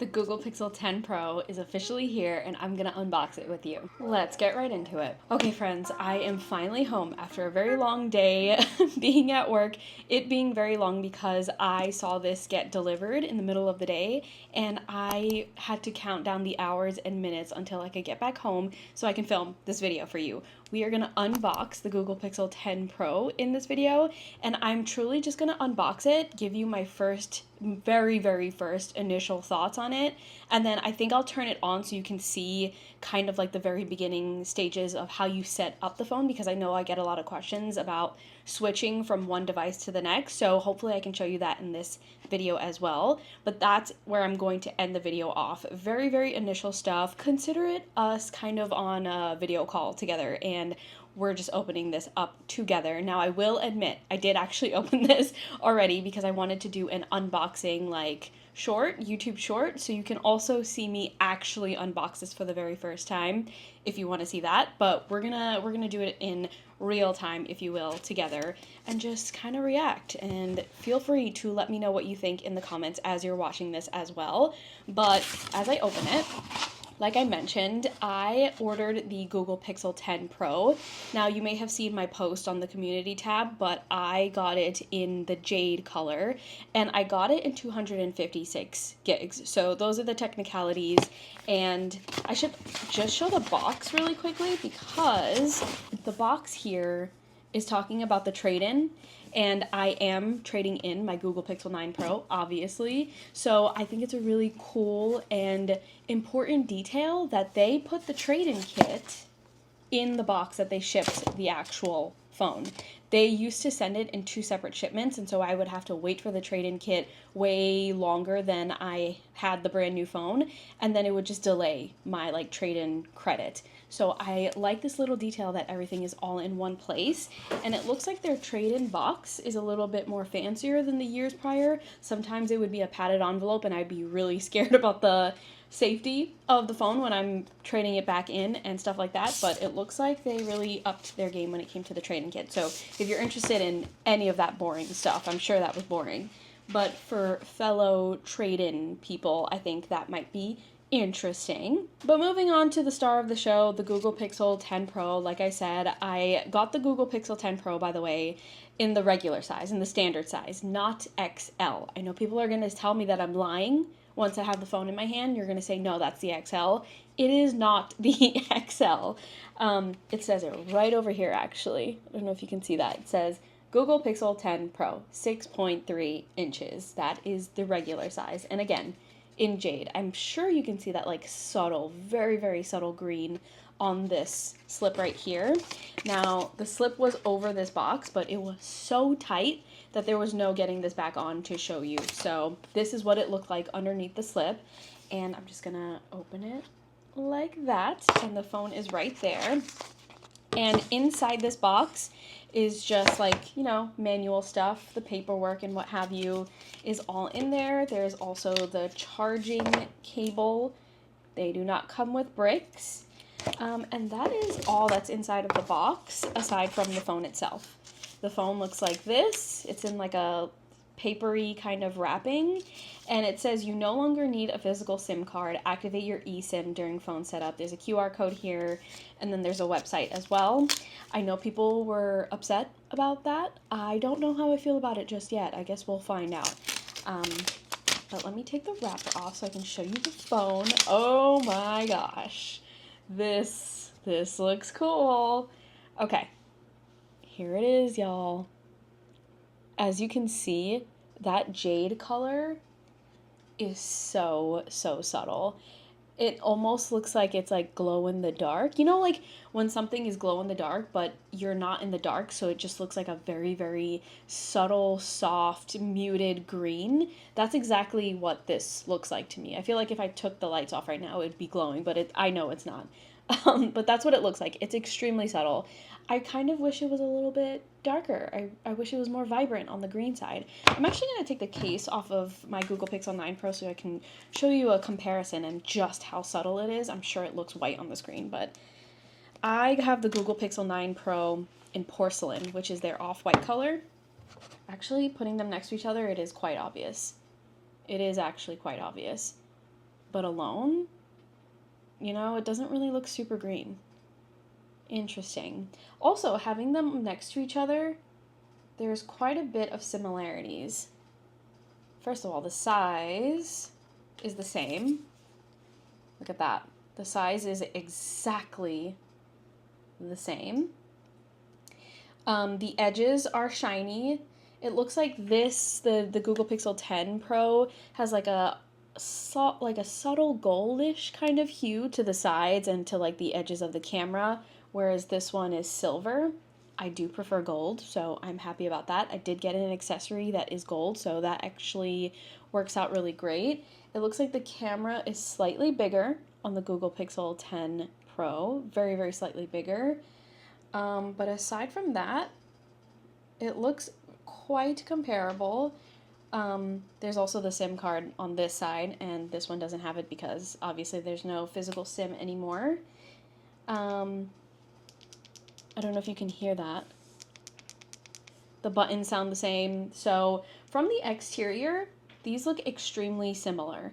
The Google Pixel 10 Pro is officially here and I'm gonna unbox it with you. Let's get right into it. Okay friends, I am finally home after a very long day being at work. It being very long because I saw this get delivered in the middle of the day and I had to count down the hours and minutes until I could get back home so I can film this video for you. We are gonna unbox the Google Pixel 10 Pro in this video, and I'm truly just gonna unbox it, give you my very first initial thoughts on it, and then I think I'll turn it on so you can see kind of like the very beginning stages of how you set up the phone, because I know I get a lot of questions about switching from one device to the next, so hopefully I can show you that in this video as well. But that's where I'm going to end the video off. Very initial stuff. Consider it us kind of on a video call together and we're just opening this up together. Now I will admit I did actually open this already because I wanted to do an unboxing like YouTube short, so you can also see me actually unbox this for the very first time if you want to see that. But we're gonna do it in real time, if you will, together and just kind of react. And feel free to let me know what you think in the comments as you're watching this as well. But as I open it, like I mentioned, I ordered the Google Pixel 10 Pro. Now, you may have seen my post on the community tab, but I got it in the Jade color, and I got it in 256 gigs. So those are the technicalities, and I should just show the box really quickly because the box here is talking about the trade-in, and I am trading in my Google Pixel 9 Pro, obviously. So I think it's a really cool and important detail that they put the trade-in kit in the box that they shipped the actual phone. They used to send it in two separate shipments, and so I would have to wait for the trade-in kit way longer than I had the brand new phone, and then it would just delay my like trade-in credit. So I like this little detail that everything is all in one place, and it looks like their trade-in box is a little bit more fancier than the years prior. Sometimes it would be a padded envelope, and I'd be really scared about the safety of the phone when I'm trading it back in and stuff like that, but it looks like they really upped their game when it came to the trade-in kit. So if you're interested in any of that boring stuff, I'm sure that was boring, but for fellow trade-in people, I think that might be interesting. But moving on to the star of the show, the Google Pixel 10 Pro. Like I said, I got the Google Pixel 10 Pro, by the way, in the regular size, in the standard size, not XL. I know people are going to tell me that I'm lying. Once I have the phone in my hand, you're going to say, no, that's the XL. It is not the XL. It says it right over here, actually. I don't know if you can see that. It says Google Pixel 10 Pro, 6.3 inches. That is the regular size. And again, in Jade. I'm sure you can see that like subtle, very subtle green on this slip right here. Now, the slip was over this box, but it was so tight that there was no getting this back on to show you. So this is what it looked like underneath the slip, and I'm just gonna open it like that, and the phone is right there. And inside this box is just like, you know, manual stuff, the paperwork and what have you is all in there. There's also the charging cable. They do not come with bricks. And that is all that's inside of the box, aside from the phone itself. The phone looks like this. It's in like a papery kind of wrapping, and it says you no longer need a physical SIM card. Activate your eSIM during phone setup. There's a QR code here, and then there's a website as well. I know people were upset about that. I don't know how I feel about it just yet. I guess we'll find out. But let me take the wrapper off so I can show you the phone. Oh my gosh. This looks cool. Okay. Here it is, y'all. As you can see, that jade color is so subtle. It almost looks like it's like glow in the dark. You know, like when something is glow in the dark, but you're not in the dark, so it just looks like a very subtle, soft, muted green. That's exactly what this looks like to me. I feel like if I took the lights off right now, it'd be glowing, but I know it's not. But that's what it looks like. It's extremely subtle. I kind of wish it was a little bit darker. I wish it was more vibrant on the green side. I'm actually going to take the case off of my Google Pixel 9 Pro so I can show you a comparison and just how subtle it is. I'm sure it looks white on the screen, but I have the Google Pixel 9 Pro in porcelain, which is their off-white color. Actually, putting them next to each other, it is quite obvious. It is actually quite obvious. but alone, you know, it doesn't really look super green. Interesting. Also, having them next to each other, there's quite a bit of similarities. First of all, the size is the same. Look at that. The size is exactly the same. The edges are shiny. It looks like the Google Pixel 10 Pro has like a subtle goldish kind of hue to the sides and to like the edges of the camera, whereas this one is silver. I do prefer gold, so I'm happy about that. I did get an accessory that is gold, so that actually works out really great. It looks like the camera is slightly bigger on the Google Pixel 10 Pro, very, very slightly bigger. But aside from that, it looks quite comparable. There's also the SIM card on this side, and this one doesn't have it because obviously there's no physical SIM anymore. I don't know if you can hear that. The buttons sound the same. So from the exterior, these look extremely similar.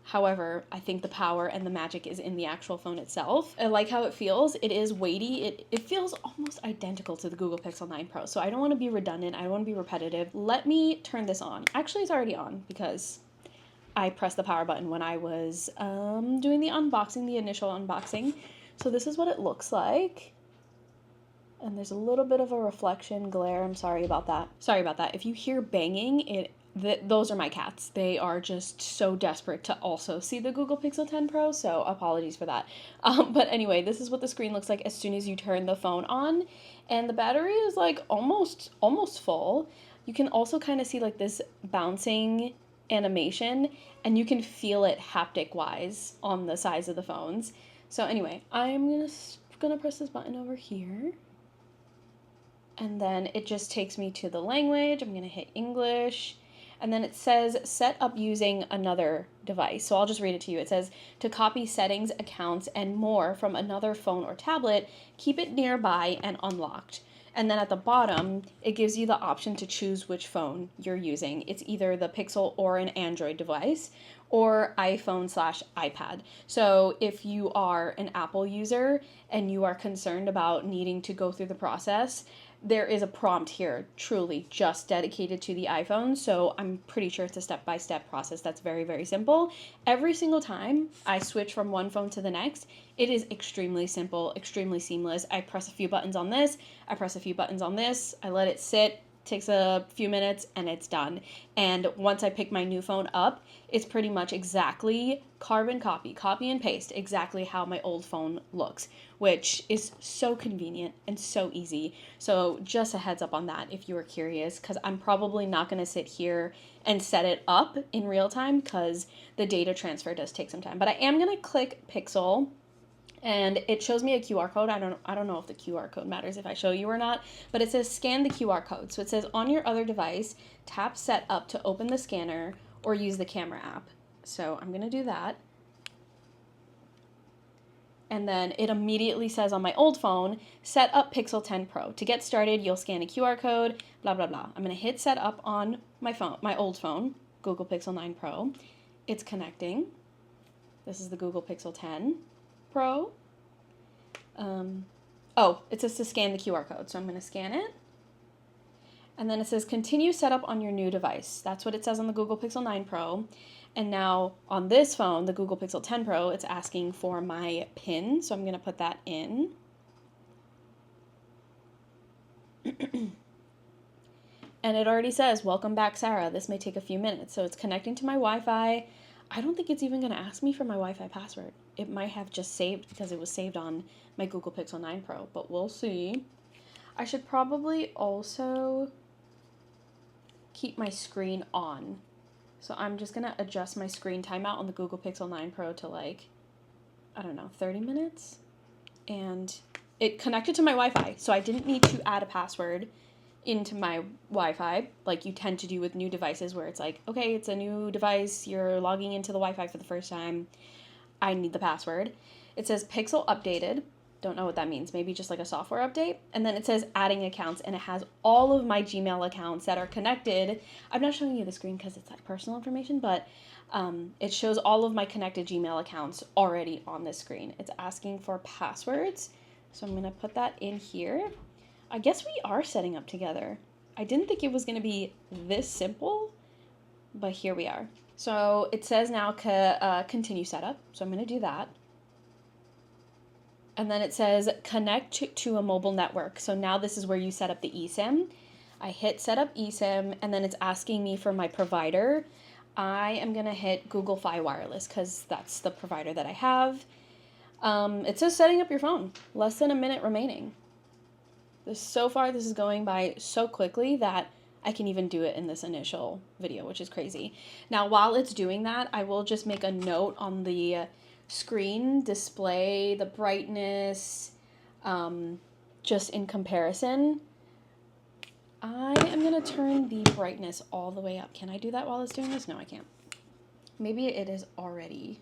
However, I think the power and the magic is in the actual phone itself. I like how it feels. It is weighty. It feels almost identical to the Google Pixel 9 Pro. So I don't want to be redundant. I don't want to be repetitive. Let me turn this on. Actually, it's already on because I pressed the power button when I was doing the unboxing, the initial unboxing. So this is what it looks like. And there's a little bit of a reflection glare. I'm sorry about that. Sorry about that. If you hear banging, those are my cats. They are just so desperate to also see the Google Pixel 10 Pro, so apologies for that. But anyway, this is what the screen looks like as soon as you turn the phone on, and the battery is like almost full. You can also kind of see like this bouncing animation, and you can feel it haptic-wise on the sides of the phones. So anyway, I'm gonna press this button over here. And then it just takes me to the language. I'm gonna hit English. And then it says set up using another device. So I'll just read it to you. It says to copy settings, accounts, and more from another phone or tablet, keep it nearby and unlocked. And then at the bottom, it gives you the option to choose which phone you're using. It's either the Pixel or an Android device or iPhone/iPad. So if you are an Apple user and you are concerned about needing to go through the process, there is a prompt here truly just dedicated to the iPhone, so I'm pretty sure it's a step-by-step process that's very, very simple. Every single time I switch from one phone to the next, it is extremely simple, extremely seamless. I press a few buttons on this, I press a few buttons on this, I let it sit, takes a few minutes, and it's done. And once I pick my new phone up, it's pretty much exactly carbon copy and paste, exactly how my old phone looks, which is so convenient and so easy. So just a heads up on that if you were curious, because I'm probably not going to sit here and set it up in real time because the data transfer does take some time. But I am going to click Pixel, and it shows me a QR code. I don't know if the QR code matters if I show you or not, but it says scan the QR code. So it says on your other device, tap set up to open the scanner or use the camera app. So I'm going to do that. And then it immediately says on my old phone, set up Pixel 10 Pro. To get started, you'll scan a QR code, blah, blah, blah. I'm going to hit set up on my phone, my old phone, Google Pixel 9 Pro. It's connecting. This is the Google Pixel 10 Pro. It says to scan the QR code, so I'm going to scan it. And then it says continue setup on your new device. That's what it says on the Google Pixel 9 Pro. And now on this phone, the Google Pixel 10 Pro, it's asking for my PIN, so I'm going to put that in. And it already says, welcome back, Sarah. This may take a few minutes. So it's connecting to my Wi-Fi. I don't think it's even going to ask me for my Wi-Fi password. It might have just saved because it was saved on my Google Pixel 9 Pro, but we'll see. I should probably also keep my screen on. So I'm just going to adjust my screen timeout on the Google Pixel 9 Pro to 30 minutes. And it connected to my Wi-Fi, so I didn't need to add a password into my Wi-Fi like you tend to do with new devices where it's like, okay, it's a new device, you're logging into the Wi-Fi for the first time, I need the password. It says Pixel updated. Don't know what that means. Maybe just like a software update. And then it says adding accounts, and it has all of my Gmail accounts that are connected. I'm not showing you the screen because it's like personal information, but it shows all of my connected Gmail accounts already on this screen. It's asking for passwords. So I'm going to put that in here. I guess we are setting up together. I didn't think it was going to be this simple, but here we are. So it says now continue setup. So I'm going to do that. And then it says connect to a mobile network. So now this is where you set up the eSIM. I hit set up eSIM, and then it's asking me for my provider. I am going to hit Google Fi Wireless because that's the provider that I have. It says setting up your phone. Less than a minute remaining. So far, this is going by so quickly that I can even do it in this initial video, which is crazy. Now, while it's doing that, I will just make a note on the screen display, the brightness, just in comparison. I am going to turn the brightness all the way up. Can I do that while it's doing this? No, I can't. Maybe it is already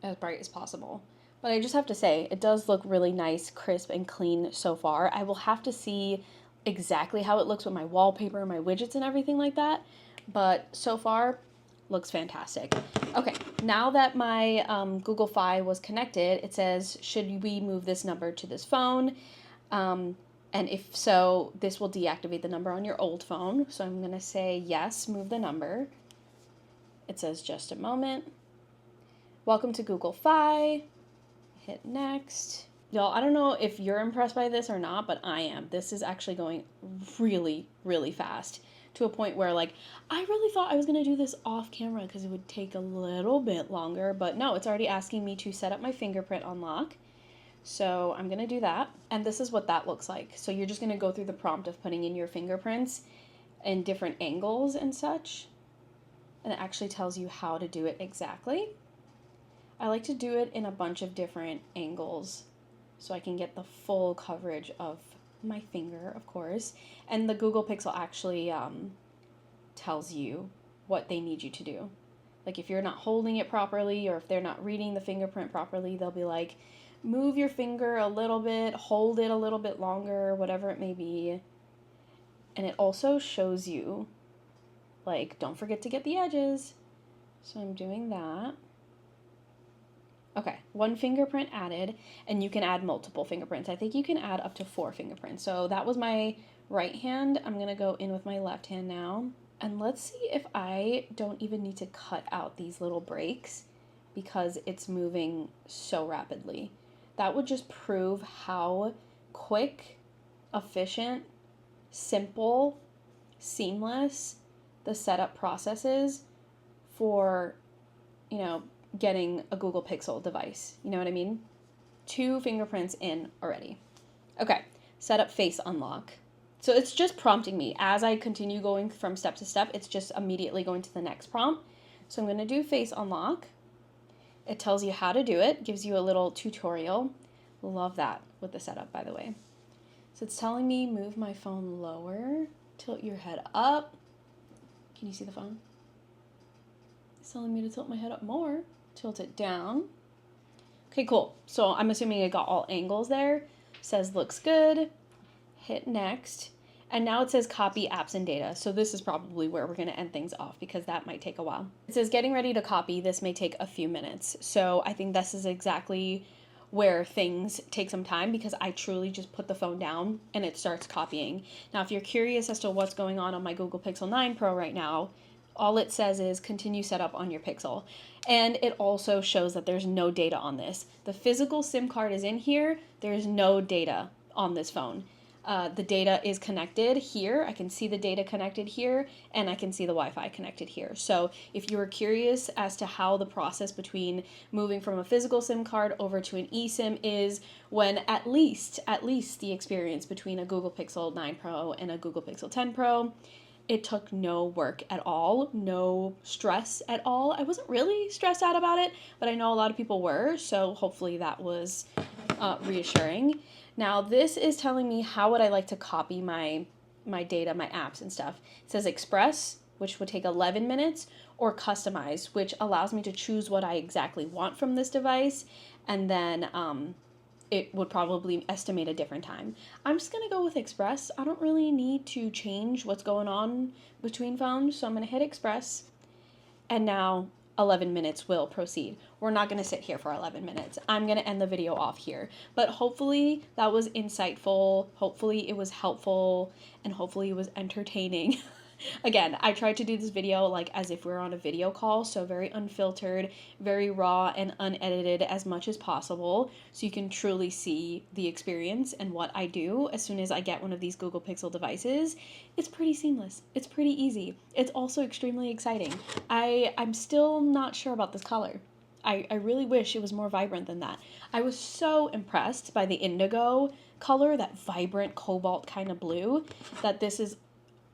as bright as possible. But I just have to say, it does look really nice, crisp, and clean so far. I will have to see exactly how it looks with my wallpaper, my widgets, and everything like that. But so far, looks fantastic. Okay, now that my Google Fi was connected, it says, should we move this number to this phone? And if so, this will deactivate the number on your old phone. So I'm going to say yes, move the number. It says just a moment. Welcome to Google Fi. Hit next. Y'all, I don't know if you're impressed by this or not, but I am. This is actually going really, really fast to a point where, like, I really thought I was going to do this off camera because it would take a little bit longer, but no, it's already asking me to set up my fingerprint unlock. So I'm going to do that. And this is what that looks like. So you're just going to go through the prompt of putting in your fingerprints in different angles and such. And it actually tells you how to do it exactly. I like to do it in a bunch of different angles so I can get the full coverage of my finger, of course. And the Google Pixel actually tells you what they need you to do. Like if you're not holding it properly or if they're not reading the fingerprint properly, they'll be like, move your finger a little bit, hold it a little bit longer, whatever it may be. And it also shows you, like, don't forget to get the edges. So I'm doing that. Okay, one fingerprint added, and you can add multiple fingerprints. I think you can add up to 4 fingerprints. So that was my right hand. I'm going to go in with my left hand now. And let's see if I don't even need to cut out these little breaks because it's moving so rapidly. That would just prove how quick, efficient, simple, seamless the setup process is for, you know, getting a Google Pixel device. You know what I mean? 2 fingerprints in already. Okay, set up face unlock. So it's just prompting me. As I continue going from step to step, it's just immediately going to the next prompt. So I'm going to do face unlock. It tells you how to do it, gives you a little tutorial. Love that with the setup, by the way. So it's telling me move my phone lower, tilt your head up. Can you see the phone? It's telling me to tilt my head up more, tilt it down. Okay, cool. So I'm assuming it got all angles there. Says looks good. Hit next. And now it says copy apps and data. So this is probably where we're going to end things off because that might take a while. It says getting ready to copy. This may take a few minutes. So I think this is exactly where things take some time because I truly just put the phone down and it starts copying. Now, if you're curious as to what's going on my Google Pixel 9 Pro right now, all it says is continue setup on your Pixel. And it also shows that there's no data on this. The physical SIM card is in here. There's no data on this phone. The data is connected here. I can see the data connected here, and I can see the Wi-Fi connected here. So if you were curious as to how the process between moving from a physical SIM card over to an eSIM is, when at least the experience between a Google Pixel 9 Pro and a Google Pixel 10 Pro, it took no work at all, no stress at all. I wasn't really stressed out about it, but I know a lot of people were, so hopefully that was reassuring. Now this is telling me how would I like to copy my data, my apps and stuff. It says Express, which would take 11 minutes, or customize, which allows me to choose what I exactly want from this device, and then it would probably estimate a different time. I'm just gonna go with Express. I don't really need to change what's going on between phones, so I'm gonna hit Express, and now 11 minutes will proceed. We're not gonna sit here for 11 minutes. I'm gonna end the video off here, but hopefully that was insightful, hopefully it was helpful, and hopefully it was entertaining. Again, I tried to do this video like as if we were on a video call, so very unfiltered, very raw and unedited as much as possible, so you can truly see the experience and what I do as soon as I get one of these Google Pixel devices. It's pretty seamless. It's pretty easy. It's also extremely exciting. I'm still not sure about this color. I really wish it was more vibrant than that. I was so impressed by the indigo color, that vibrant cobalt kind of blue, that this is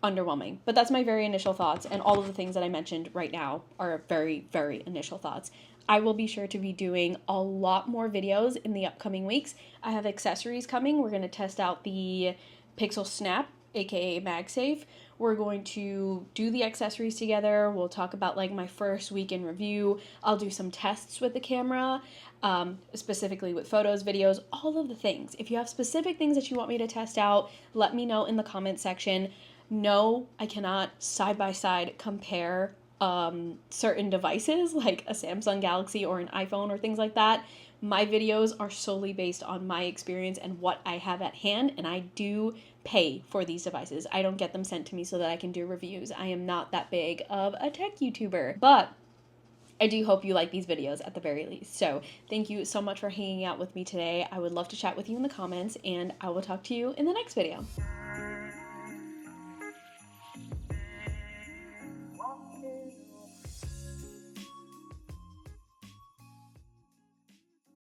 underwhelming. But that's my very initial thoughts, and all of the things that I mentioned right now are very, very initial thoughts. I will be sure to be doing a lot more videos in the upcoming weeks. I have accessories coming. We're going to test out the Pixel Snap, aka MagSafe. We're going to do the accessories together. We'll talk about like my first week in review. I'll do some tests with the camera, specifically with photos, videos, all of the things. If you have specific things that you want me to test out, let me know in the comment section. No, I cannot side by side compare certain devices like a Samsung Galaxy or an iPhone or things like that. My videos are solely based on my experience and what I have at hand, and I do pay for these devices. I don't get them sent to me so that I can do reviews. I am not that big of a tech YouTuber, but I do hope you like these videos at the very least. So thank you so much for hanging out with me today. I would love to chat with you in the comments, and I will talk to you in the next video.